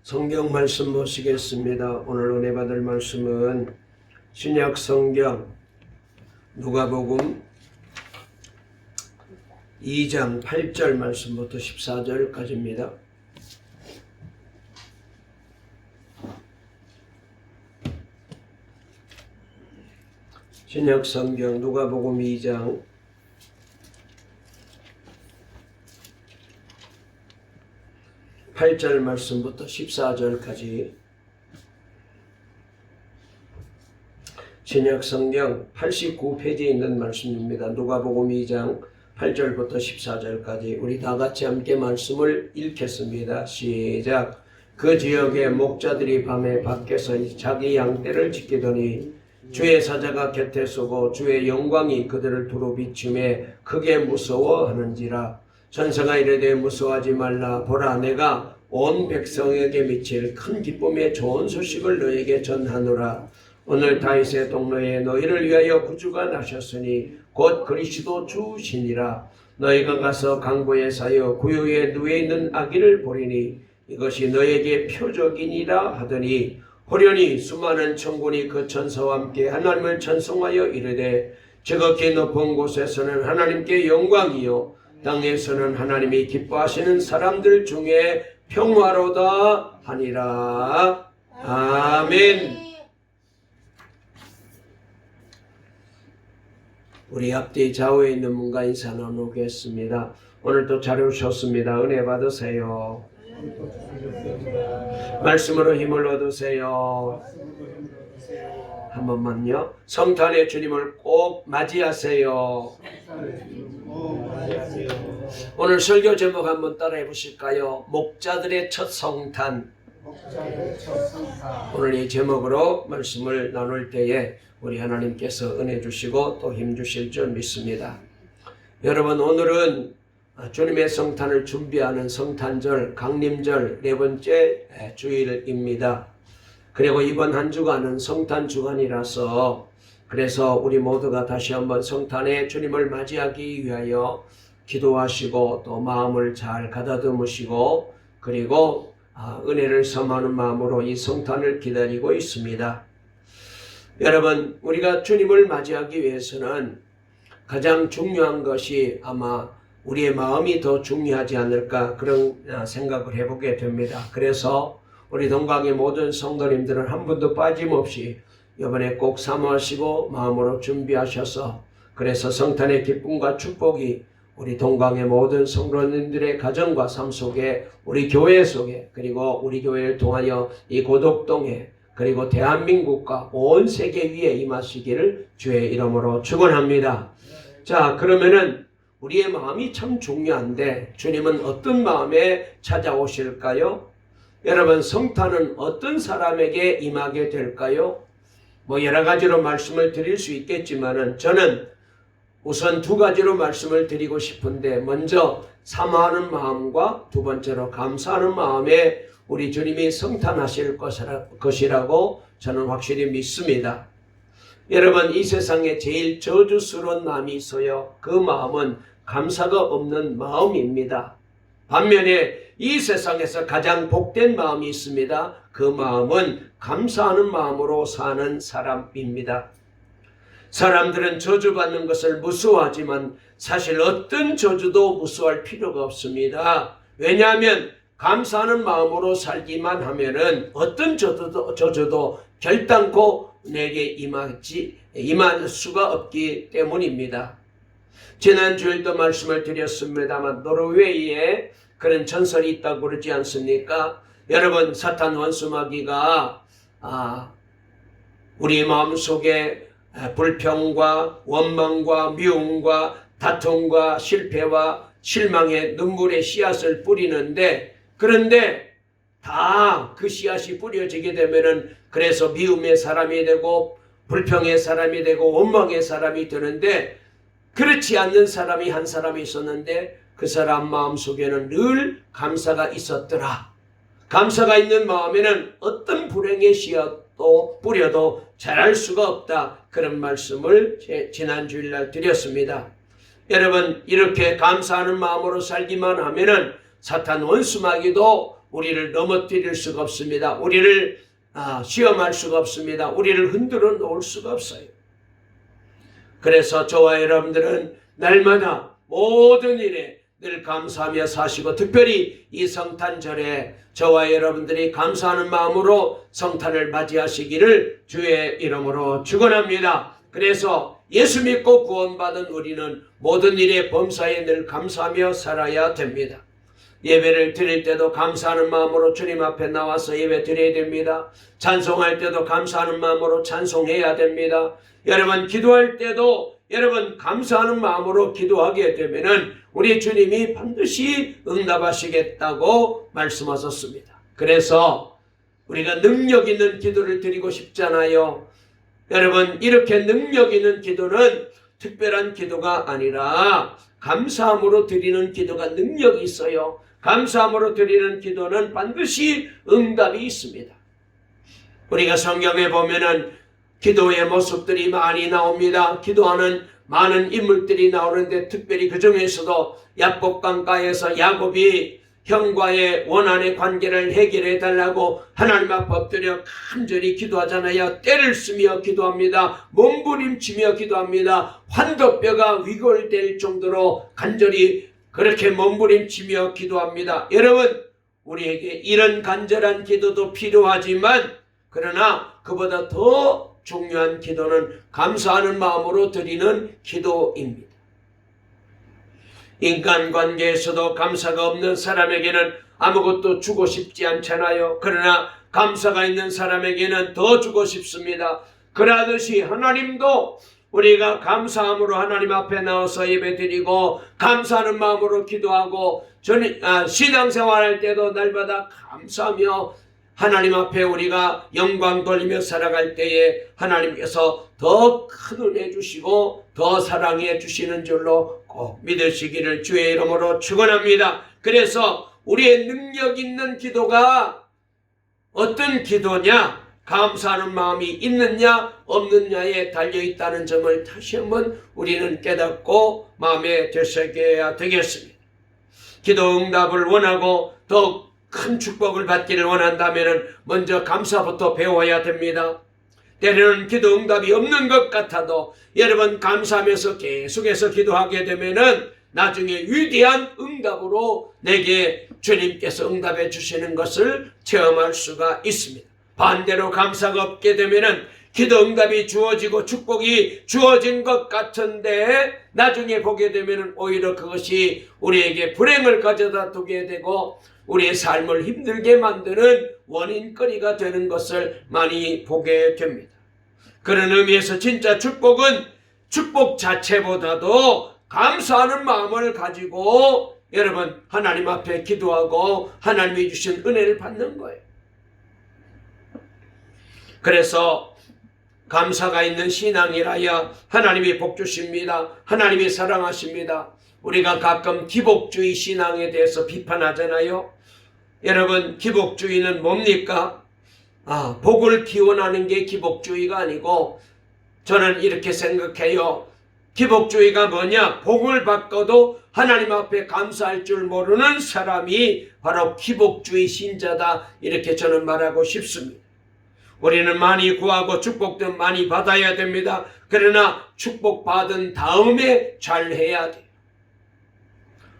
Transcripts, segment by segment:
성경 말씀 보시겠습니다. 오늘 은혜 받을 말씀은 신약 성경 누가복음 2장 8절 말씀부터 14절까지입니다. 신약 성경 누가복음 2장 8절 말씀부터 14절까지 신약 성경 89페이지에 있는 말씀입니다. 누가복음 2장 8절부터 14절까지 우리 다 같이 함께 말씀을 읽겠습니다. 시작. 그 지역의 목자들이 밤에 밖에서 자기 양떼를 지키더니 주의 사자가 곁에 서고 주의 영광이 그들을 두루 비추매 크게 무서워하는지라. 천사가 이르되 무서워하지 말라. 보라, 내가 온 백성에게 미칠 큰 기쁨의 좋은 소식을 너에게 전하노라. 오늘 다윗의 동로에 너희를 위하여 구주가 나셨으니 곧 그리스도 주시니라. 너희가 가서 강보에 사여 구유에 누워 있는 아기를 보리니 이것이 너에게 표적이니라 하더니 호련히 수많은 천군이 그 천사와 함께 하나님을 찬송하여 이르되 지극히 높은 곳에서는 하나님께 영광이요 땅에서는 하나님이 기뻐하시는 사람들 중에 평화로다 하니라. 아멘. 우리 앞뒤 좌우에 있는 분과 인사 나누겠습니다. 오늘도 잘 오셨습니다. 은혜 받으세요. 말씀으로 힘을 얻으세요. 한 번만요. 성탄의 주님을 꼭 맞이하세요. 오늘 설교 제목 한번 따라해 보실까요? 목자들의 첫 성탄. 오늘 이 제목으로 말씀을 나눌 때에 우리 하나님께서 은혜 주시고 또 힘 주실 줄 믿습니다. 여러분, 오늘은 주님의 성탄을 준비하는 성탄절, 강림절 네 번째 주일입니다. 그리고 이번 한 주간은 성탄 주간이라서 그래서 우리 모두가 다시 한번 성탄의 주님을 맞이하기 위하여 기도하시고 또 마음을 잘 가다듬으시고 그리고 은혜를 섬하는 마음으로 이 성탄을 기다리고 있습니다. 여러분, 우리가 주님을 맞이하기 위해서는 가장 중요한 것이 아마 우리의 마음이 더 중요하지 않을까 그런 생각을 해보게 됩니다. 그래서 우리 동강의 모든 성도님들은 한 분도 빠짐없이 이번에 꼭 사모하시고 마음으로 준비하셔서 그래서 성탄의 기쁨과 축복이 우리 동강의 모든 성도님들의 가정과 삶 속에 우리 교회 속에 그리고 우리 교회를 통하여 이 고덕동에 그리고 대한민국과 온 세계 위에 임하시기를 주의 이름으로 축원합니다. 자, 그러면은 우리의 마음이 참 중요한데 주님은 어떤 마음에 찾아오실까요? 여러분, 성탄은 어떤 사람에게 임하게 될까요? 여러 가지로 말씀을 드릴 수 있겠지만은 저는 우선 두 가지로 말씀을 드리고 싶은데 먼저 사모하는 마음과 두 번째로 감사하는 마음에 우리 주님이 성탄하실 것이라고 저는 확실히 믿습니다. 여러분, 이 세상에 제일 저주스러운 마음이 있어요. 그 마음은 감사가 없는 마음입니다. 반면에 이 세상에서 가장 복된 마음이 있습니다. 그 마음은 감사하는 마음으로 사는 사람입니다. 사람들은 저주받는 것을 무서워하지만 사실 어떤 저주도 무서워할 필요가 없습니다. 왜냐하면 감사하는 마음으로 살기만 하면은 어떤 저주도 결단코 내게 임할 수가 없기 때문입니다. 지난 주일도 말씀을 드렸습니다만 노르웨이에 그런 전설이 있다고 그러지 않습니까? 여러분, 사탄 원수마귀가 우리 마음속에 불평과 원망과 미움과 다툼과 실패와 실망의 눈물의 씨앗을 뿌리는데 그런데 다 그 씨앗이 뿌려지게 되면은 그래서 미움의 사람이 되고 불평의 사람이 되고 원망의 사람이 되는데 그렇지 않는 사람이 한 사람이 있었는데 그 사람 마음속에는 늘 감사가 있었더라. 감사가 있는 마음에는 어떤 불행의 씨앗도 뿌려도 자랄 수가 없다. 그런 말씀을 지난 주일날 드렸습니다. 여러분, 이렇게 감사하는 마음으로 살기만 하면은 사탄 원수마귀도 우리를 넘어뜨릴 수가 없습니다. 우리를 시험할 수가 없습니다. 우리를 흔들어 놓을 수가 없어요. 그래서 저와 여러분들은 날마다 모든 일에 늘 감사하며 사시고, 특별히 이 성탄절에 저와 여러분들이 감사하는 마음으로 성탄을 맞이하시기를 주의 이름으로 축원합니다. 그래서 예수 믿고 구원받은 우리는 모든 일에 범사에 늘 감사하며 살아야 됩니다. 예배를 드릴 때도 감사하는 마음으로 주님 앞에 나와서 예배 드려야 됩니다. 찬송할 때도 감사하는 마음으로 찬송해야 됩니다. 여러분 기도할 때도 여러분 감사하는 마음으로 기도하게 되면은 우리 주님이 반드시 응답하시겠다고 말씀하셨습니다. 그래서 우리가 능력 있는 기도를 드리고 싶잖아요. 여러분 이렇게 능력 있는 기도는 특별한 기도가 아니라 감사함으로 드리는 기도가 능력이 있어요. 감사함으로 드리는 기도는 반드시 응답이 있습니다. 우리가 성경에 보면은 기도의 모습들이 많이 나옵니다. 기도하는 많은 인물들이 나오는데, 특별히 그 중에서도 야복강가에서 야곱이 형과의 원한의 관계를 해결해 달라고 하나님 앞에 엎드려 간절히 기도하잖아요. 때를 쓰며 기도합니다. 몸부림치며 기도합니다. 환도뼈가 위골될 정도로 간절히 그렇게 몸부림치며 기도합니다. 여러분 우리에게 이런 간절한 기도도 필요하지만, 그러나 그보다 더 중요한 기도는 감사하는 마음으로 드리는 기도입니다. 인간관계에서도 감사가 없는 사람에게는 아무것도 주고 싶지 않잖아요. 그러나 감사가 있는 사람에게는 더 주고 싶습니다. 그러듯이 하나님도 우리가 감사함으로 하나님 앞에 나와서 예배드리고 감사하는 마음으로 기도하고 신앙생활할 때도 날마다 감사하며 하나님 앞에 우리가 영광 돌리며 살아갈 때에 하나님께서 더 큰 은혜 주시고 더 사랑해 주시는 줄로 꼭 믿으시기를 주의 이름으로 축원합니다. 그래서 우리의 능력 있는 기도가 어떤 기도냐, 감사하는 마음이 있느냐 없느냐에 달려있다는 점을 다시 한번 우리는 깨닫고 마음에 되새겨야 되겠습니다. 기도 응답을 원하고 더 큰 축복을 받기를 원한다면 먼저 감사부터 배워야 됩니다. 때로는 기도 응답이 없는 것 같아도 여러분 감사하면서 계속해서 기도하게 되면 나중에 위대한 응답으로 내게 주님께서 응답해 주시는 것을 체험할 수가 있습니다. 반대로 감사가 없게 되면 기도 응답이 주어지고 축복이 주어진 것 같은데 나중에 보게 되면 오히려 그것이 우리에게 불행을 가져다 두게 되고 우리의 삶을 힘들게 만드는 원인거리가 되는 것을 많이 보게 됩니다. 그런 의미에서 진짜 축복은 축복 자체보다도 감사하는 마음을 가지고 여러분 하나님 앞에 기도하고 하나님이 주신 은혜를 받는 거예요. 그래서 감사가 있는 신앙이라야 하나님이 복 주십니다. 하나님이 사랑하십니다. 우리가 가끔 기복주의 신앙에 대해서 비판하잖아요. 여러분 기복주의는 뭡니까? 복을 기원하는 게 기복주의가 아니고, 저는 이렇게 생각해요. 기복주의가 뭐냐? 복을 받고도 하나님 앞에 감사할 줄 모르는 사람이 바로 기복주의 신자다, 이렇게 저는 말하고 싶습니다. 우리는 많이 구하고 축복도 많이 받아야 됩니다. 그러나 축복받은 다음에 잘해야 돼요.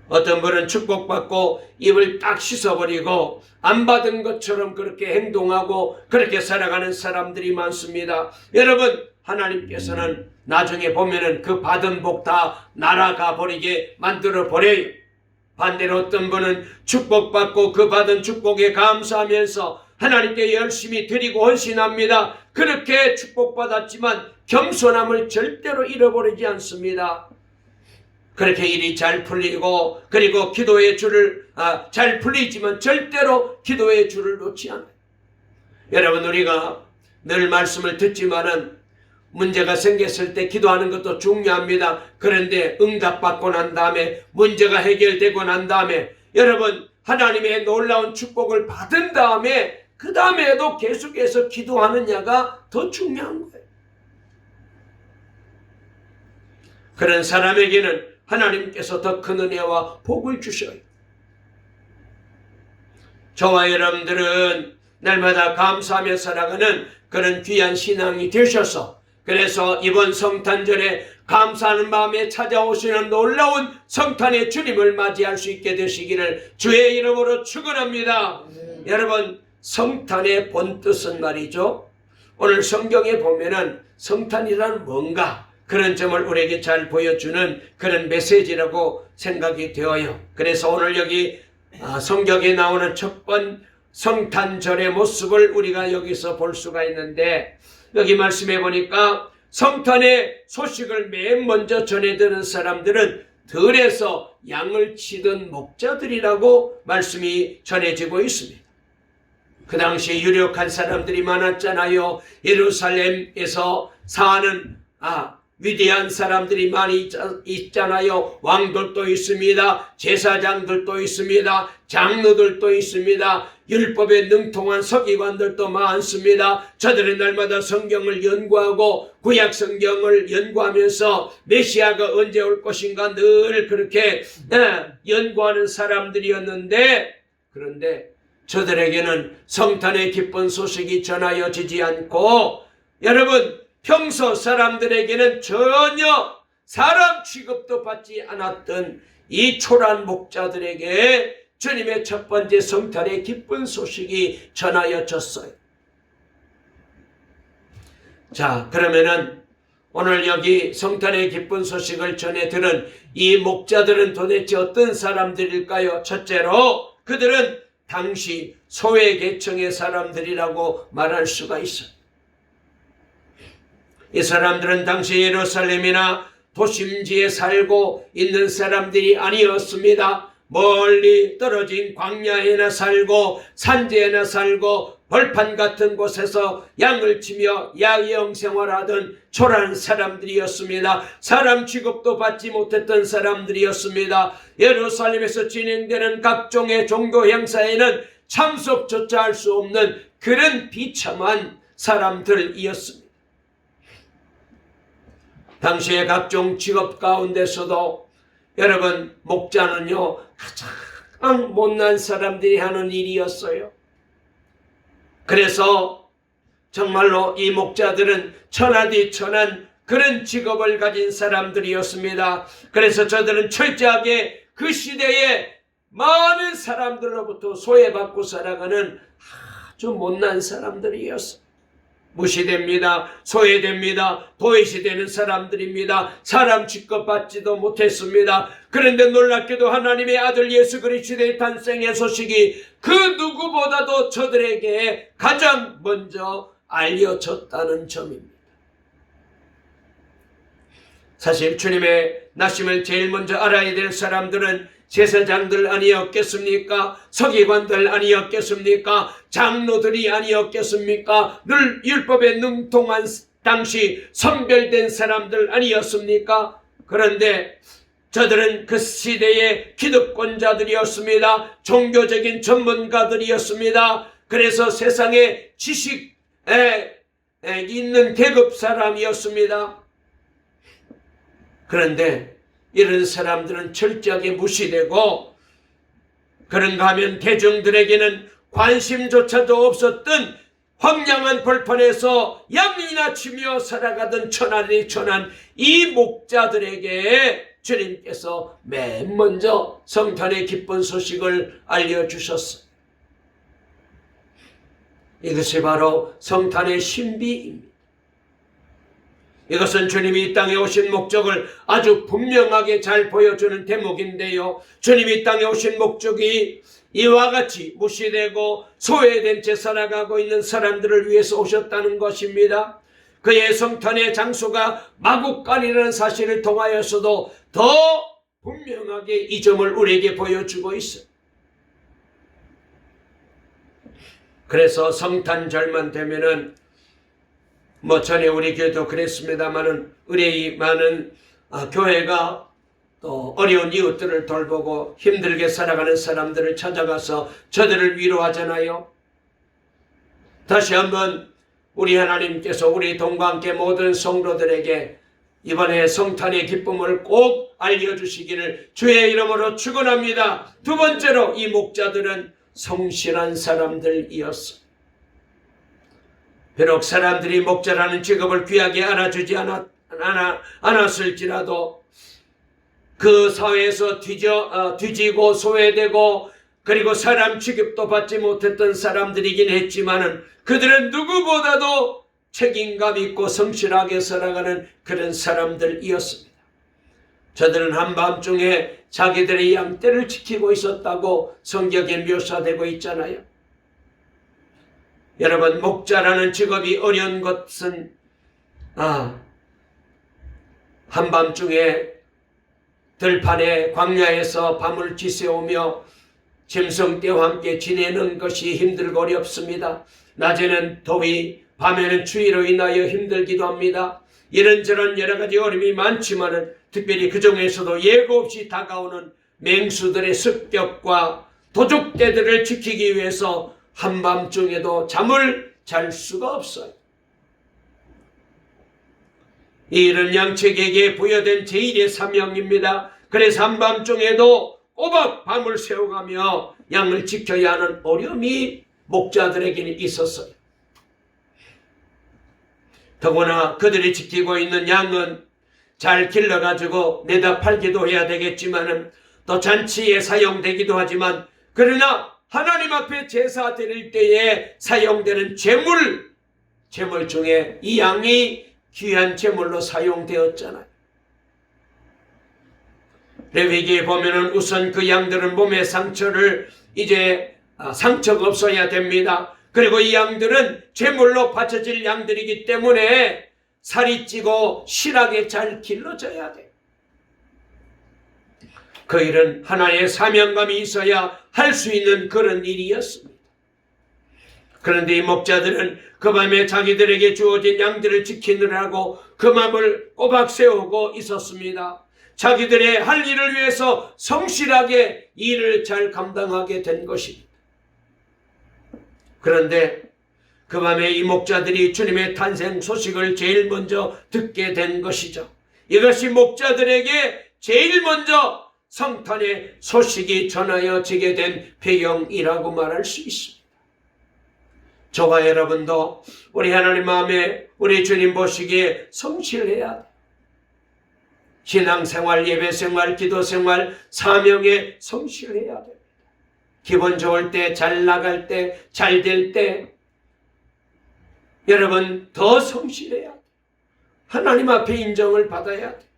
어떤 분은 축복받고 입을 딱 씻어버리고 안 받은 것처럼 그렇게 행동하고 그렇게 살아가는 사람들이 많습니다. 여러분 하나님께서는 나중에 보면은 그 받은 복 다 날아가 버리게 만들어 버려요. 반대로 어떤 분은 축복받고 그 받은 축복에 감사하면서 하나님께 열심히 드리고 헌신합니다. 그렇게 축복받았지만 겸손함을 절대로 잃어버리지 않습니다. 그렇게 일이 잘 풀리고 그리고 기도의 줄을 잘 풀리지만 절대로 기도의 줄을 놓지 않아요. 여러분 우리가 늘 말씀을 듣지만은 문제가 생겼을 때 기도하는 것도 중요합니다. 그런데 응답받고 난 다음에 문제가 해결되고 난 다음에 여러분 하나님의 놀라운 축복을 받은 다음에 그 다음에도 계속해서 기도하느냐가 더 중요한 거예요. 그런 사람에게는 하나님께서 더 큰 은혜와 복을 주셔요. 저와 여러분들은 날마다 감사하며 살아가는 그런 귀한 신앙이 되셔서, 그래서 이번 성탄절에 감사하는 마음에 찾아오시는 놀라운 성탄의 주님을 맞이할 수 있게 되시기를 주의 이름으로 축원합니다. 여러분, 성탄의 본뜻은 말이죠, 오늘 성경에 보면은 성탄이란 뭔가 그런 점을 우리에게 잘 보여주는 그런 메시지라고 생각이 되어요. 그래서 오늘 여기 성경에 나오는 첫 번 성탄절의 모습을 우리가 여기서 볼 수가 있는데, 여기 말씀해 보니까 성탄의 소식을 맨 먼저 전해드는 사람들은 들에서 양을 치던 목자들이라고 말씀이 전해지고 있습니다. 그 당시 유력한 사람들이 많았잖아요. 예루살렘에서 사는 위대한 사람들이 많이 있잖아요. 왕들도 있습니다. 제사장들도 있습니다. 장로들도 있습니다. 율법에 능통한 서기관들도 많습니다. 저들은 날마다 성경을 연구하고 구약 성경을 연구하면서 메시아가 언제 올 것인가 늘 그렇게 연구하는 사람들이었는데, 그런데 저들에게는 성탄의 기쁜 소식이 전하여지지 않고, 여러분, 평소 사람들에게는 전혀 사람 취급도 받지 않았던 이 초란 목자들에게 주님의 첫 번째 성탄의 기쁜 소식이 전하여졌어요. 자, 그러면은 오늘 여기 성탄의 기쁜 소식을 전해 들은 이 목자들은 도대체 어떤 사람들일까요? 첫째로 그들은 당시 소외계층의 사람들이라고 말할 수가 있어요. 이 사람들은 당시 예루살렘이나 도심지에 살고 있는 사람들이 아니었습니다. 멀리 떨어진 광야에나 살고 산지에나 살고 벌판 같은 곳에서 양을 치며 야영 생활하던 초라한 사람들이었습니다. 사람 취급도 받지 못했던 사람들이었습니다. 예루살렘에서 진행되는 각종의 종교 행사에는 참석조차 할 수 없는 그런 비참한 사람들이었습니다. 당시의 각종 직업 가운데서도 여러분, 목자는요 가장 못난 사람들이 하는 일이었어요. 그래서 정말로 이 목자들은 천하디 천한 그런 직업을 가진 사람들이었습니다. 그래서 저들은 철저하게 그 시대에 많은 사람들로부터 소외받고 살아가는 아주 못난 사람들이었어요. 무시됩니다. 소외됩니다. 도외시되는 사람들입니다. 사람 취급받지도 못했습니다. 그런데 놀랍게도 하나님의 아들 예수 그리스도의 탄생의 소식이 그 누구보다도 저들에게 가장 먼저 알려졌다는 점입니다. 사실 주님의 나심을 제일 먼저 알아야 될 사람들은 제사장들 아니었겠습니까? 서기관들 아니었겠습니까? 장로들이 아니었겠습니까? 늘 율법에 능통한 당시 선별된 사람들 아니었습니까? 그런데 저들은 그 시대의 기득권자들이었습니다. 종교적인 전문가들이었습니다. 그래서 세상에 지식에 있는 계급 사람이었습니다. 그런데 이런 사람들은 철저하게 무시되고, 그런가 하면 대중들에게는 관심조차도 없었던 황량한 벌판에서 양이나 치며 살아가던 천하디 천한 이 목자들에게 주님께서 맨 먼저 성탄의 기쁜 소식을 알려주셨어요. 이것이 바로 성탄의 신비입니다. 이것은 주님이 이 땅에 오신 목적을 아주 분명하게 잘 보여주는 대목인데요. 주님이 이 땅에 오신 목적이 이와 같이 무시되고 소외된 채 살아가고 있는 사람들을 위해서 오셨다는 것입니다. 그의 성탄의 장소가 마국간이라는 사실을 통하여서도 더 분명하게 이 점을 우리에게 보여주고 있어요. 그래서 성탄절만 되면은 전에 우리 교회도 그랬습니다만은 의뢰이 많은 교회가 또 어려운 이웃들을 돌보고 힘들게 살아가는 사람들을 찾아가서 저들을 위로하잖아요. 다시 한번 우리 하나님께서 우리 동과 함께 모든 성도들에게 이번에 성탄의 기쁨을 꼭 알려주시기를 주의 이름으로 축원합니다. 두 번째로 이 목자들은 성실한 사람들이었습니다. 비록 사람들이 목자라는 직업을 귀하게 알아주지 않았을지라도 그 사회에서 뒤지고 소외되고 그리고 사람 취급도 받지 못했던 사람들이긴 했지만은 그들은 누구보다도 책임감 있고 성실하게 살아가는 그런 사람들이었습니다. 저들은 한밤중에 자기들의 양떼를 지키고 있었다고 성경에 묘사되고 있잖아요. 여러분, 목자라는 직업이 어려운 것은 한밤중에 들판에 광야에서 밤을 지새우며 짐승떼와 함께 지내는 것이 힘들고 어렵습니다. 낮에는 더위, 밤에는 추위로 인하여 힘들기도 합니다. 이런저런 여러 가지 어려움이 많지만은 특별히 그 중에서도 예고 없이 다가오는 맹수들의 습격과 도적떼들을 지키기 위해서 한밤중에도 잠을 잘 수가 없어요. 이 일은 양측에게 부여된 제1의 사명입니다. 그래서 한밤중에도 꼬박 밤을 새워가며 양을 지켜야 하는 어려움이 목자들에게는 있었어요. 더구나 그들이 지키고 있는 양은 잘 길러가지고 내다 팔기도 해야 되겠지만은 또 잔치에 사용되기도 하지만 그러나 하나님 앞에 제사 드릴 때에 사용되는 제물 중에 이 양이 귀한 제물로 사용되었잖아요. 레위기에 보면은 우선 그 양들은 몸에 상처가 없어야 됩니다. 그리고 이 양들은 제물로 바쳐질 양들이기 때문에 살이 찌고 실하게 잘 길러져야 돼요. 그 일은 하나의 사명감이 있어야 할 수 있는 그런 일이었습니다. 그런데 이 목자들은 그 밤에 자기들에게 주어진 양들을 지키느라고 그 밤을 꼬박 세우고 있었습니다. 자기들의 할 일을 위해서 성실하게 일을 잘 감당하게 된 것입니다. 그런데 그 밤에 이 목자들이 주님의 탄생 소식을 제일 먼저 듣게 된 것이죠. 이것이 목자들에게 제일 먼저 성탄의 소식이 전하여지게 된 배경이라고 말할 수 있습니다. 저와 여러분도 우리 하나님 마음에 우리 주님 보시기에 성실해야 돼요. 신앙생활, 예배생활, 기도생활, 사명에 성실해야 됩니다. 기분 좋을 때, 잘 나갈 때, 잘 될 때 여러분 더 성실해야 돼요. 하나님 앞에 인정을 받아야 돼요.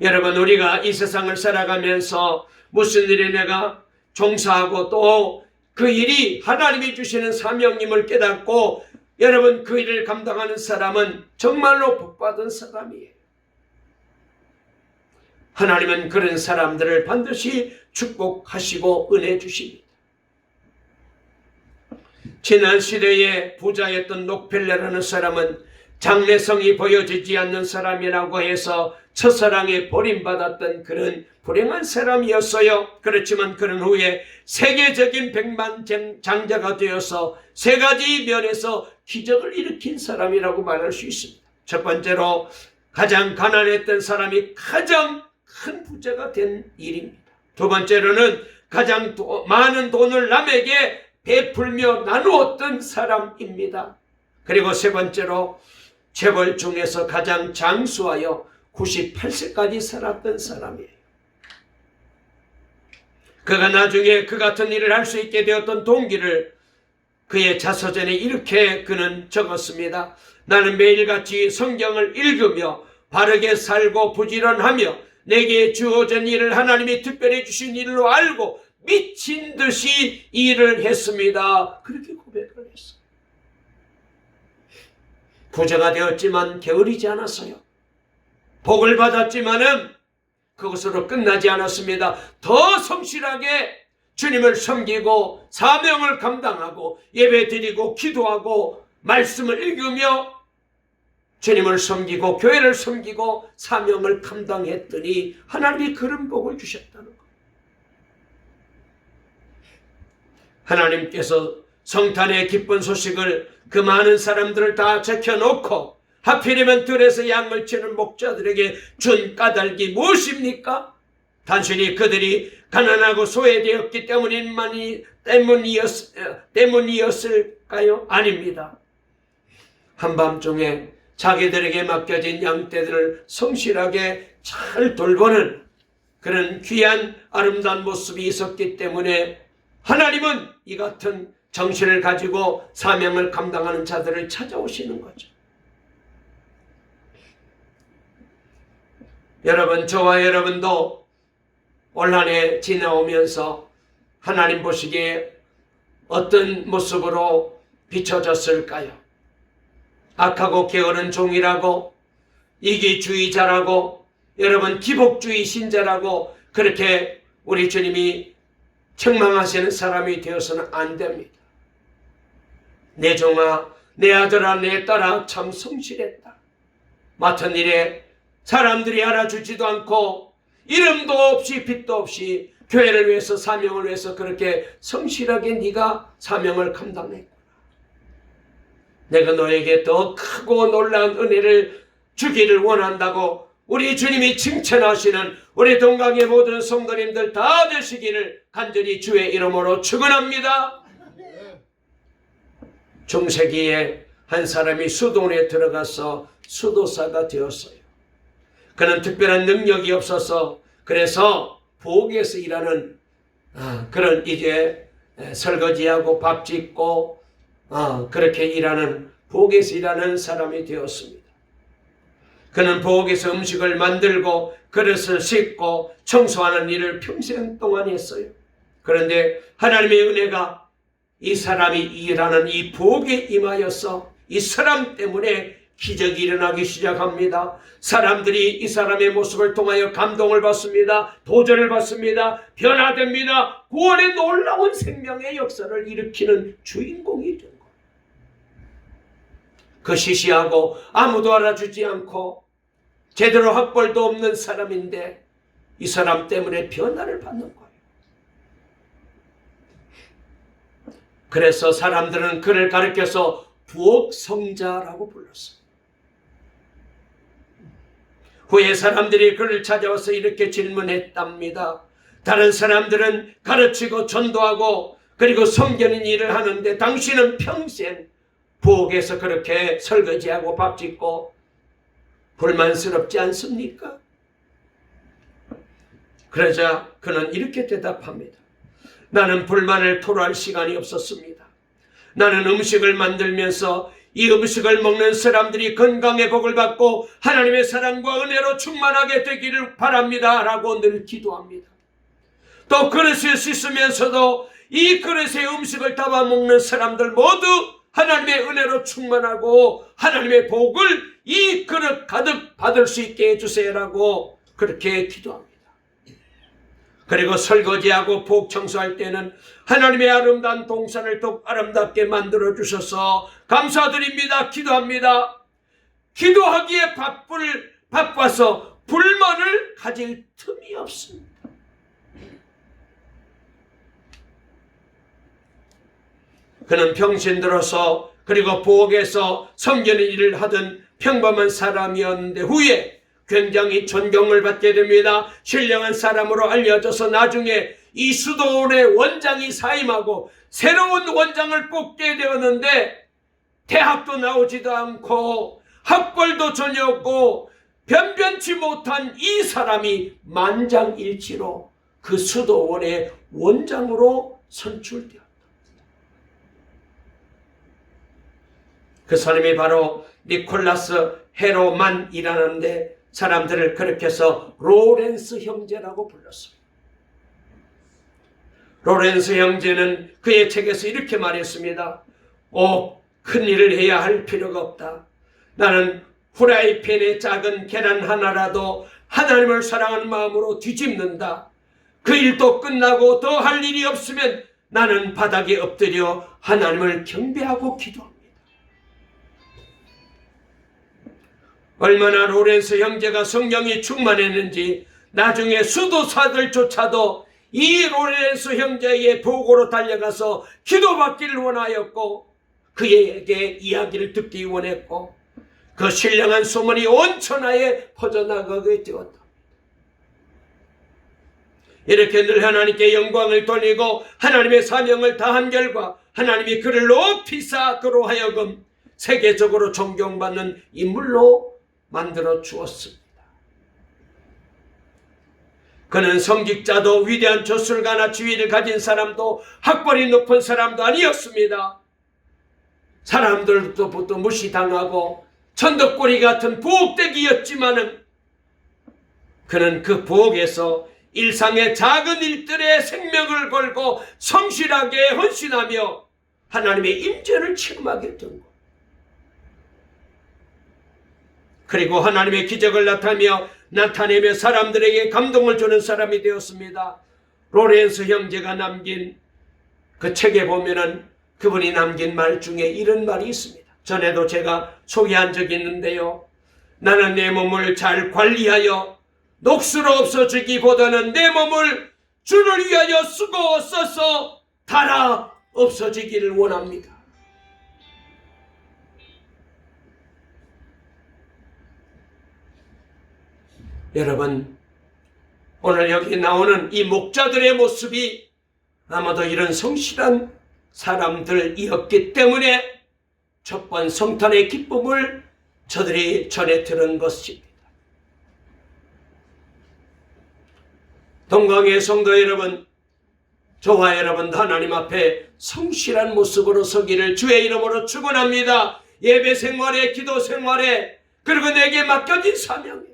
여러분, 우리가 이 세상을 살아가면서 무슨 일에 내가 종사하고 또 그 일이 하나님이 주시는 사명임을 깨닫고 여러분 그 일을 감당하는 사람은 정말로 복받은 사람이에요. 하나님은 그런 사람들을 반드시 축복하시고 은혜 주십니다. 지난 시대에 부자였던 록펠레라는 사람은 장래성이 보여지지 않는 사람이라고 해서 첫사랑에 버림받았던 그런 불행한 사람이었어요. 그렇지만 그런 후에 세계적인 백만장자가 되어서 세 가지 면에서 기적을 일으킨 사람이라고 말할 수 있습니다. 첫 번째로 가장 가난했던 사람이 가장 큰 부자가 된 일입니다. 두 번째로는 가장 많은 돈을 남에게 베풀며 나누었던 사람입니다. 그리고 세 번째로 재벌 중에서 가장 장수하여 98세까지 살았던 사람이에요. 그가 나중에 그 같은 일을 할 수 있게 되었던 동기를 그의 자서전에 이렇게 그는 적었습니다. 나는 매일같이 성경을 읽으며 바르게 살고 부지런하며 내게 주어진 일을 하나님이 특별히 주신 일로 알고 미친 듯이 일을 했습니다. 그렇게 고백을 했어요. 부자가 되었지만 게으르지 않았어요. 복을 받았지만은 그것으로 끝나지 않았습니다. 더 성실하게 주님을 섬기고 사명을 감당하고 예배드리고 기도하고 말씀을 읽으며 주님을 섬기고 교회를 섬기고 사명을 감당했더니 하나님이 그런 복을 주셨다는 것. 하나님께서 성탄의 기쁜 소식을 그 많은 사람들을 다 제켜놓고 하필이면 들에서 양을 치는 목자들에게 준 까닭이 무엇입니까? 단순히 그들이 가난하고 소외되었기 때문이었을까요? 아닙니다. 한밤중에 자기들에게 맡겨진 양떼들을 성실하게 잘 돌보는 그런 귀한 아름다운 모습이 있었기 때문에 하나님은 이 같은 정신을 가지고 사명을 감당하는 자들을 찾아오시는 거죠. 여러분, 저와 여러분도 올 한 해 지나오면서 하나님 보시기에 어떤 모습으로 비춰졌을까요? 악하고 게으른 종이라고, 이기주의자라고, 여러분 기복주의 신자라고 그렇게 우리 주님이 책망하시는 사람이 되어서는 안 됩니다. 내 종아, 내 아들아, 내 딸아, 참 성실했다. 맡은 일에 사람들이 알아주지도 않고 이름도 없이 빛도 없이 교회를 위해서 사명을 위해서 그렇게 성실하게 네가 사명을 감당했구나. 내가 너에게 더 크고 놀라운 은혜를 주기를 원한다고 우리 주님이 칭찬하시는 우리 동강의 모든 성도님들 다 되시기를 간절히 주의 이름으로 축원합니다. 중세기에 한 사람이 수도원에 들어가서 수도사가 되었어요. 그는 특별한 능력이 없어서 그래서 부엌에서 일하는 그런 이제 설거지하고 밥 짓고 그렇게 일하는 부엌에서 일하는 사람이 되었습니다. 그는 부엌에서 음식을 만들고 그릇을 씻고 청소하는 일을 평생 동안 했어요. 그런데 하나님의 은혜가 이 사람이 일하는 이 부엌에 임하여서 이 사람 때문에 기적이 일어나기 시작합니다. 사람들이 이 사람의 모습을 통하여 감동을 받습니다. 도전을 받습니다. 변화됩니다. 구원의 놀라운 생명의 역사를 일으키는 주인공이 된 거예요. 그 시시하고 아무도 알아주지 않고 제대로 학벌도 없는 사람인데 이 사람 때문에 변화를 받는 거예요. 그래서 사람들은 그를 가르쳐서 부엌 성자라고 불렀어요. 후에 사람들이 그를 찾아와서 이렇게 질문했답니다. 다른 사람들은 가르치고 전도하고 그리고 섬기는 일을 하는데 당신은 평생 부엌에서 그렇게 설거지하고 밥 짓고 불만스럽지 않습니까? 그러자 그는 이렇게 대답합니다. 나는 불만을 토로할 시간이 없었습니다. 나는 음식을 만들면서 이 음식을 먹는 사람들이 건강의 복을 받고 하나님의 사랑과 은혜로 충만하게 되기를 바랍니다 라고 늘 기도합니다. 또 그릇을 씻으면서도 이 그릇에 음식을 담아 먹는 사람들 모두 하나님의 은혜로 충만하고 하나님의 복을 이 그릇 가득 받을 수 있게 해주세요라고 그렇게 기도합니다. 그리고 설거지하고 부엌 청소할 때는 하나님의 아름다운 동산을 더 아름답게 만들어 주셔서 감사드립니다. 기도합니다. 기도하기에 바빠서 불만을 가질 틈이 없습니다. 그는 평신 들어서 그리고 부엌에서 섬기는 일을 하던 평범한 사람이었는데 후에 굉장히 존경을 받게 됩니다. 신령한 사람으로 알려져서 나중에 이 수도원의 원장이 사임하고 새로운 원장을 뽑게 되었는데 대학도 나오지도 않고 학벌도 전혀 없고 변변치 못한 이 사람이 만장일치로 그 수도원의 원장으로 선출되었다. 그 사람이 바로 니콜라스 헤로만이라는데 사람들을 그렇게 해서 로렌스 형제라고 불렀어요. 로렌스 형제는 그의 책에서 이렇게 말했습니다. 큰 일을 해야 할 필요가 없다. 나는 후라이팬에 작은 계란 하나라도 하나님을 사랑하는 마음으로 뒤집는다. 그 일도 끝나고 더 할 일이 없으면 나는 바닥에 엎드려 하나님을 경배하고 기도합니다. 얼마나 로렌스 형제가 성령이 충만했는지 나중에 수도사들조차도 이 로렌스 형제의 보고로 달려가서 기도받기를 원하였고 그에게 이야기를 듣기 원했고 그 신령한 소문이 온 천하에 퍼져나가게 되었다. 이렇게 늘 하나님께 영광을 돌리고 하나님의 사명을 다한 결과 하나님이 그를 높이사 그로 하여금 세계적으로 존경받는 인물로 만들어 주었습니다. 그는 성직자도 위대한 조술가나 지위를 가진 사람도 학벌이 높은 사람도 아니었습니다. 사람들로부터 무시당하고 천덕꾸리 같은 부엌대기였지만은 그는 그 부엌에서 일상의 작은 일들에 생명을 걸고 성실하게 헌신하며 하나님의 임재를 체험하게 된 것. 그리고 하나님의 기적을 나타내며 사람들에게 감동을 주는 사람이 되었습니다. 로렌스 형제가 남긴 그 책에 보면은 그분이 남긴 말 중에 이런 말이 있습니다. 전에도 제가 소개한 적이 있는데요. 나는 내 몸을 잘 관리하여 녹수로 없어지기보다는 내 몸을 주를 위하여 쓰고 써서 달아 없어지기를 원합니다. 여러분, 오늘 여기 나오는 이 목자들의 모습이 아마도 이런 성실한 사람들이었기 때문에 첫 번 성탄의 기쁨을 저들이 전해 들은 것입니다. 동강의 성도 여러분, 저와 여러분 하나님 앞에 성실한 모습으로 서기를 주의 이름으로 축원합니다. 예배 생활에, 기도 생활에, 그리고 내게 맡겨진 사명에.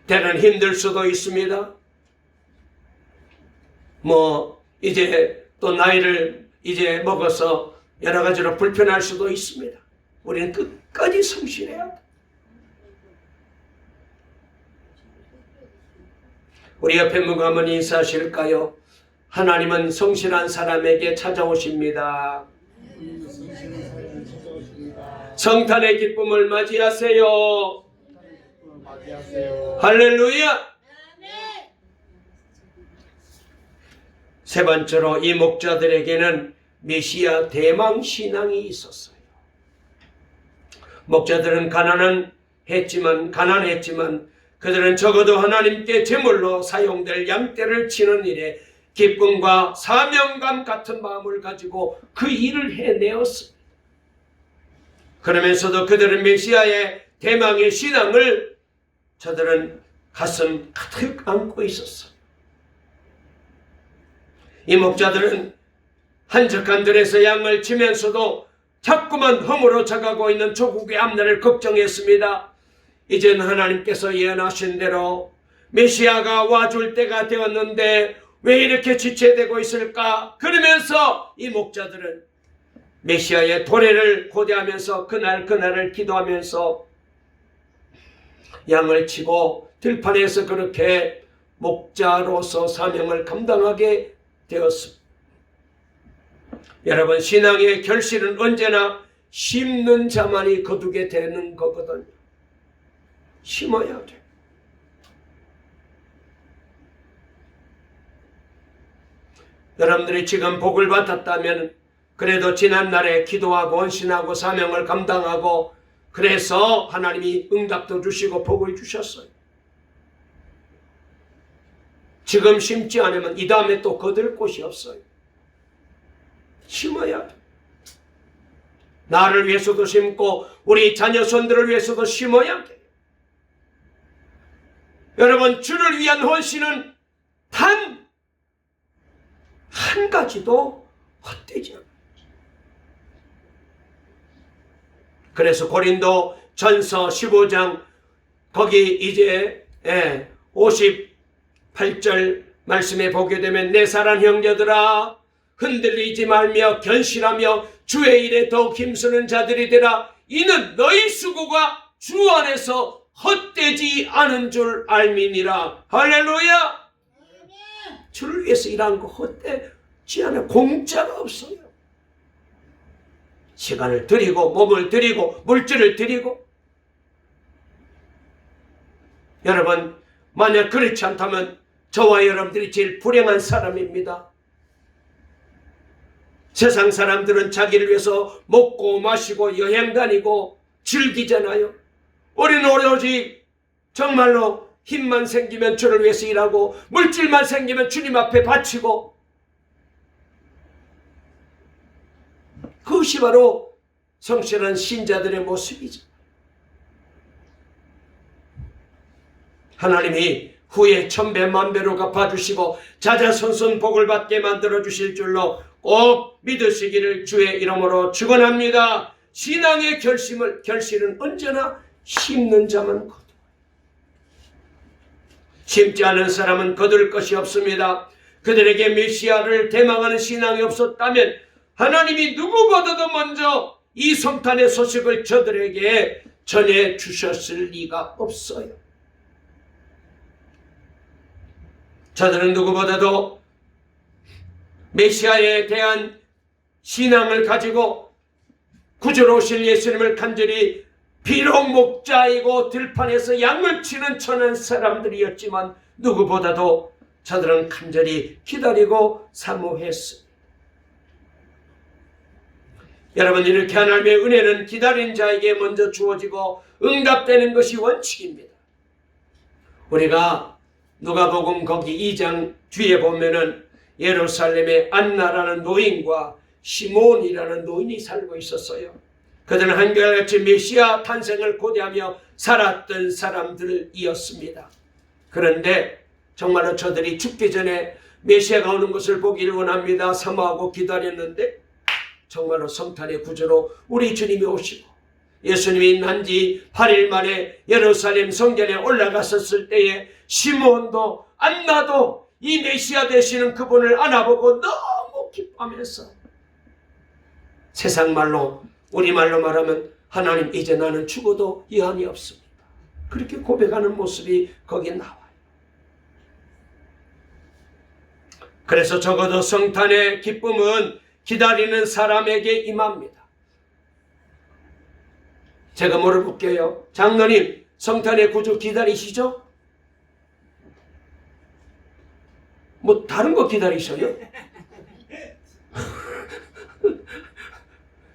때는 힘들 수도 있습니다. 이제 또 나이를 이제 먹어서 여러 가지로 불편할 수도 있습니다. 우리는 끝까지 성실해야 돼. 우리 옆에 누가 한번 인사하실까요? 하나님은 성실한 사람에게 찾아오십니다. 성탄의 기쁨을 맞이하세요. 할렐루야. 세 번째로 이 목자들에게는 메시아 대망 신앙이 있었어요. 목자들은 가난했지만 그들은 적어도 하나님께 제물로 사용될 양떼를 치는 일에 기쁨과 사명감 같은 마음을 가지고 그 일을 해내었습니다. 그러면서도 그들은 메시아의 대망의 신앙을 저들은 가슴 가득 안고 있었어요. 이 목자들은 한적한 들에서 양을 치면서도 자꾸만 허물어 자가고 있는 조국의 앞날을 걱정했습니다. 이제는 하나님께서 예언하신 대로 메시아가 와줄 때가 되었는데 왜 이렇게 지체되고 있을까? 그러면서 이 목자들은 메시아의 도래를 고대하면서 그날을 기도하면서 양을 치고 들판에서 그렇게 목자로서 사명을 감당하게 되었습니다. 여러분, 신앙의 결실은 언제나 심는 자만이 거두게 되는 거거든요. 심어야 돼. 여러분들이 지금 복을 받았다면 그래도 지난날에 기도하고 헌신하고 사명을 감당하고 그래서 하나님이 응답도 주시고 복을 주셨어요. 지금 심지 않으면 이 다음에 또 거둘 곳이 없어요. 심어야 돼. 나를 위해서도 심고 우리 자녀손들을 위해서도 심어야 돼. 여러분, 주를 위한 헌신은 단 한 가지도 헛되지 않아요. 그래서 고린도 전서 15장 거기 이제 58절 말씀에 보게 되면 내 사랑 형제들아 흔들리지 말며 견실하며 주의 일에 더욱 힘쓰는 자들이 되라. 이는 너희 수고가 주 안에서 헛되지 않은 줄 알미니라. 할렐루야. 주를 위해서 일하는 거 헛되지 않아요. 공짜가 없어요. 시간을 드리고 몸을 드리고 물질을 드리고. 여러분, 만약 그렇지 않다면 저와 여러분들이 제일 불행한 사람입니다. 세상 사람들은 자기를 위해서 먹고 마시고 여행 다니고 즐기잖아요. 우리는 오로지 정말로 힘만 생기면 주를 위해서 일하고 물질만 생기면 주님 앞에 바치고, 그것이 바로 성실한 신자들의 모습이죠. 하나님이 후에 천배 만배로 갚아주시고 자자손손 복을 받게 만들어주실 줄로 꼭 믿으시기를 주의 이름으로 축원합니다. 신앙의 결실은 언제나 심는 자만 거두어요. 심지 않은 사람은 거둘 것이 없습니다. 그들에게 메시아를 대망하는 신앙이 없었다면 하나님이 누구보다도 먼저 이 성탄의 소식을 저들에게 전해 주셨을 리가 없어요. 저들은 누구보다도 메시아에 대한 신앙을 가지고 구주로 오실 예수님을 간절히, 비록 목자이고 들판에서 양을 치는 천한 사람들이었지만 누구보다도 저들은 간절히 기다리고 사모했습니다. 여러분, 이렇게 하나님의 은혜는 기다린 자에게 먼저 주어지고 응답되는 것이 원칙입니다. 우리가 누가복음 거기 2장 뒤에 보면은 예루살렘에 안나라는 노인과 시몬이라는 노인이 살고 있었어요. 그들은 한결같이 메시아 탄생을 고대하며 살았던 사람들이었습니다. 그런데 정말로 저들이 죽기 전에 메시아가 오는 것을 보기를 원합니다. 사모하고 기다렸는데 정말로 성탄의 구주로 우리 주님이 오시고 예수님이 난지 8일 만에 예루살렘 성전에 올라갔었을 때에 시몬도 안나도 이 메시아 되시는 그분을 안아보고 너무 기뻐하면서, 세상 말로 우리말로 말하면 하나님, 이제 나는 죽어도 여한이 없습니다, 그렇게 고백하는 모습이 거기에 나와요. 그래서 적어도 성탄의 기쁨은 기다리는 사람에게 임합니다. 제가 물어볼게요. 장로님, 성탄의 구주 기다리시죠? 뭐 다른 거 기다리셔요?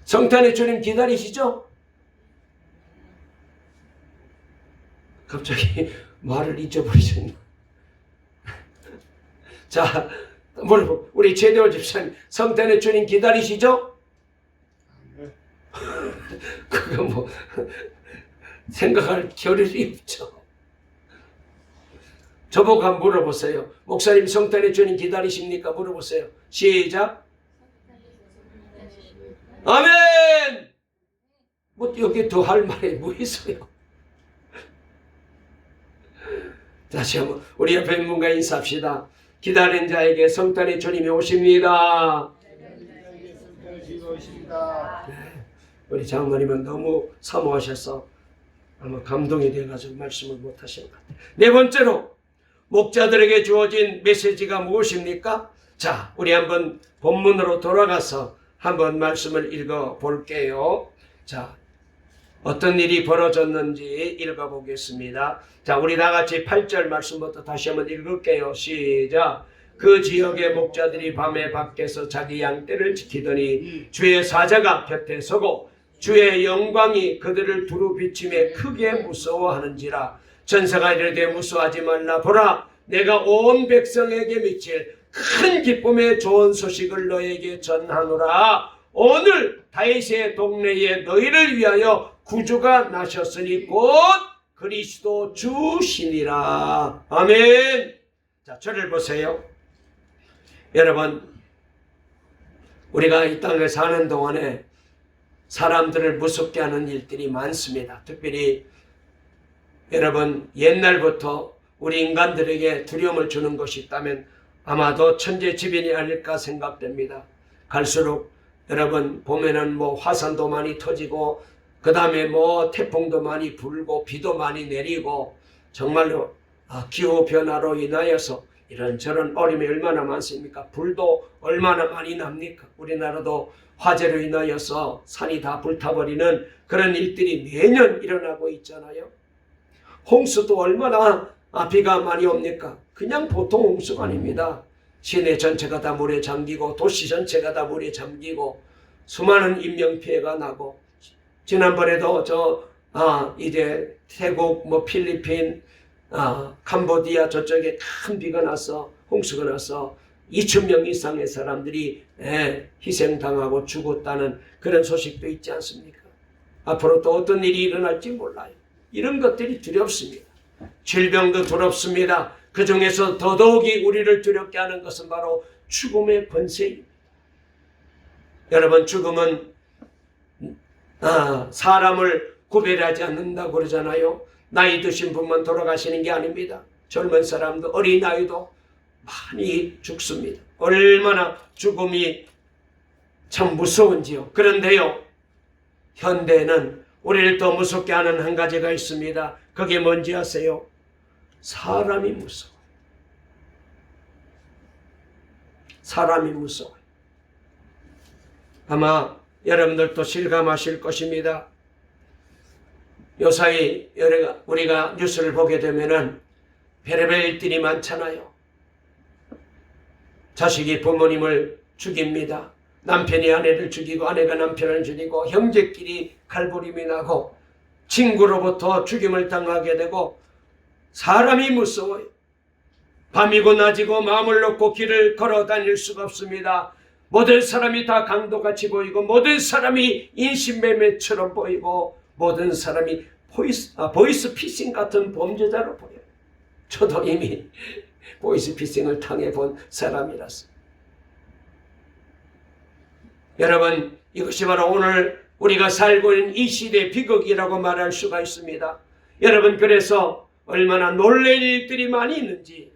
성탄의 주님 기다리시죠? 갑자기 말을 잊어버리셨나? 자, 물어보, 우리 최대호 집사님, 성탄의 주님 기다리시죠? 그거 뭐 생각할 겨를이 없죠. 저보고 한번 물어보세요. 목사님, 성탄의 주님 기다리십니까? 물어보세요. 시작. 아멘. 뭐 여기 더 할 말이 뭐 있어요? 다시 한번 우리 옆에 있는 분과 인사합시다. 기다린 자에게 성탄의 주님이 오십니다. 네, 우리 장모님은 너무 사모하셔서 아마 감동이 돼가지고 말씀을 못하신 것 같아요. 네 번째로, 목자들에게 주어진 메시지가 무엇입니까? 자, 우리 한번 본문으로 돌아가서 한번 말씀을 읽어 볼게요. 자, 어떤 일이 벌어졌는지 읽어 보겠습니다. 자, 우리 다 같이 8절 말씀부터 다시 한번 읽을게요. 시작. 그 지역의 목자들이 밤에 밖에서 자기 양떼를 지키더니 주의 사자가 곁에 서고 주의 영광이 그들을 두루 비침에 크게 무서워하는지라. 전사가 이르되 무서워하지 말라. 보라, 내가 온 백성에게 미칠 큰 기쁨의 좋은 소식을 너에게 전하노라. 오늘 다윗의 동네에 너희를 위하여 구주가 나셨으니 곧 그리스도 주시니라. 아멘. 자, 저를 보세요. 여러분, 우리가 이 땅에 사는 동안에 사람들을 무섭게 하는 일들이 많습니다. 특별히 여러분, 옛날부터 우리 인간들에게 두려움을 주는 것이 있다면 아마도 천재지변이 아닐까 생각됩니다. 갈수록 여러분 보면은 뭐 화산도 많이 터지고 그 다음에 뭐 태풍도 많이 불고 비도 많이 내리고 정말로 기후변화로 인하여서 이런저런 어려움이 얼마나 많습니까? 불도 얼마나 많이 납니까? 우리나라도 화재로 인하여서 산이 다 불타버리는 그런 일들이 매년 일어나고 있잖아요. 홍수도 얼마나 비가 많이 옵니까? 그냥 보통 홍수가 아닙니다. 시내 전체가 다 물에 잠기고 도시 전체가 다 물에 잠기고 수많은 인명피해가 나고, 지난번에도 이제 태국, 필리핀, 캄보디아 저쪽에 큰 비가 나서 홍수가 나서 2,000명 이상의 사람들이 희생당하고 죽었다는 그런 소식도 있지 않습니까? 앞으로 또 어떤 일이 일어날지 몰라요. 이런 것들이 두렵습니다. 질병도 두렵습니다. 그 중에서 더더욱이 우리를 두렵게 하는 것은 바로 죽음의 권세입니다. 여러분, 죽음은 사람을 구별하지 않는다고 그러잖아요. 나이 드신 분만 돌아가시는 게 아닙니다. 젊은 사람도 어린아이도 많이 죽습니다. 얼마나 죽음이 참 무서운지요. 그런데요, 현대는 우리를 더 무섭게 하는 한 가지가 있습니다. 그게 뭔지 아세요? 사람이 무서워요. 사람이 무서워요. 아마 여러분들도 실감하실 것입니다. 요사이 우리가 뉴스를 보게 되면은 별의별 일들이 많잖아요. 자식이 부모님을 죽입니다. 남편이 아내를 죽이고 아내가 남편을 죽이고 형제끼리 칼부림이 나고 친구로부터 죽임을 당하게 되고 사람이 무서워요. 밤이고 낮이고 마음을 놓고 길을 걸어 다닐 수가 없습니다. 모든 사람이 다 강도같이 보이고 모든 사람이 인신매매처럼 보이고 모든 사람이 보이스 피싱 같은 범죄자로 보여요. 저도 이미 보이스 피싱을 당해본 사람이라서. 여러분, 이것이 바로 오늘 우리가 살고 있는 이 시대의 비극이라고 말할 수가 있습니다. 여러분, 그래서 얼마나 놀랄 일들이 많이 있는지.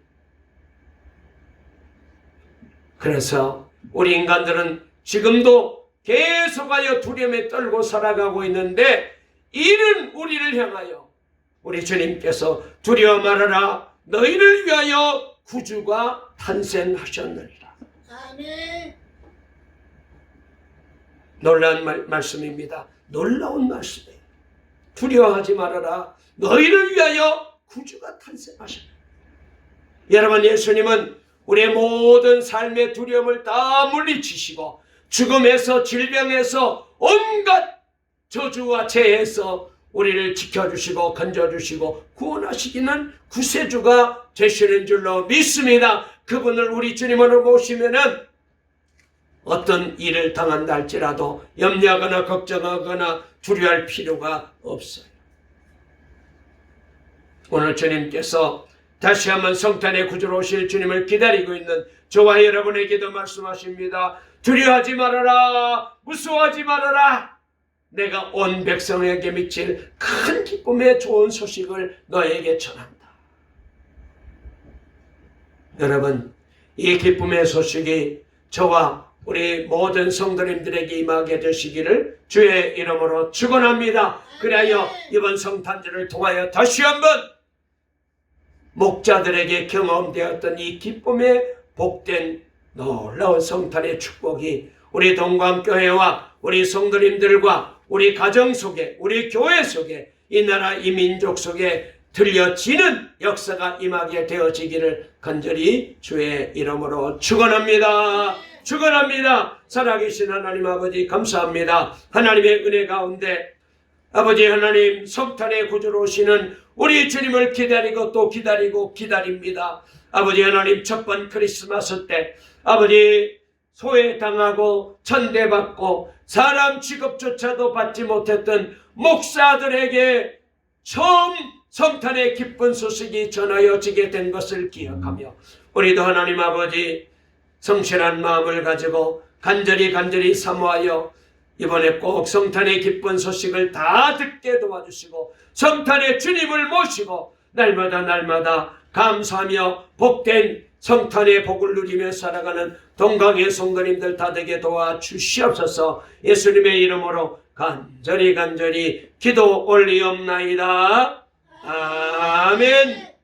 그래서 우리 인간들은 지금도 계속하여 두려움에 떨고 살아가고 있는데, 이는 우리를 향하여 우리 주님께서 두려워 말아라, 너희를 위하여 구주가 탄생하셨느니라. 아멘. 놀라운 말씀입니다. 놀라운 말씀이에요. 두려워하지 말아라, 너희를 위하여 구주가 탄생하셨느니라. 여러분, 예수님은 우리의 모든 삶의 두려움을 다 물리치시고 죽음에서 질병에서 온갖 저주와 재해에서 우리를 지켜주시고 건져주시고 구원하시기는 구세주가 되시는 줄로 믿습니다. 그분을 우리 주님으로 모시면은 어떤 일을 당한다 할지라도 염려하거나 걱정하거나 두려워할 필요가 없어요. 오늘 주님께서 다시 한번 성탄의 구주로 오실 주님을 기다리고 있는 저와 여러분에게도 말씀하십니다. 두려워하지 말아라, 무서워하지 말아라. 내가 온 백성에게 미칠 큰 기쁨의 좋은 소식을 너에게 전한다. 여러분, 이 기쁨의 소식이 저와 우리 모든 성도님들에게 임하게 되시기를 주의 이름으로 축원합니다. 그리하여 이번 성탄절을 통하여 다시 한번 목자들에게 경험되었던 이 기쁨의 복된 놀라운 성탄의 축복이 우리 동광교회와 우리 성도님들과 우리 가정 속에, 우리 교회 속에, 이 나라 이 민족 속에 들려지는 역사가 임하게 되어지기를 간절히 주의 이름으로 축원합니다. 축원합니다. 살아계신 하나님 아버지, 감사합니다. 하나님의 은혜 가운데 아버지 하나님, 성탄의 구주로 오시는 우리 주님을 기다리고 또 기다리고 기다립니다. 아버지 하나님, 첫번 크리스마스 때 아버지 소외당하고 천대받고 사람 취급조차도 받지 못했던 목사들에게 처음 성탄의 기쁜 소식이 전하여지게 된 것을 기억하며 우리도 하나님 아버지 성실한 마음을 가지고 간절히 사모하여 이번에 꼭 성탄의 기쁜 소식을 다 듣게 도와주시고 성탄의 주님을 모시고 날마다 감사하며 복된 성탄의 복을 누리며 살아가는 동강의 성도님들 다 되게 도와주시옵소서. 예수님의 이름으로 간절히 기도 올리옵나이다. 아멘.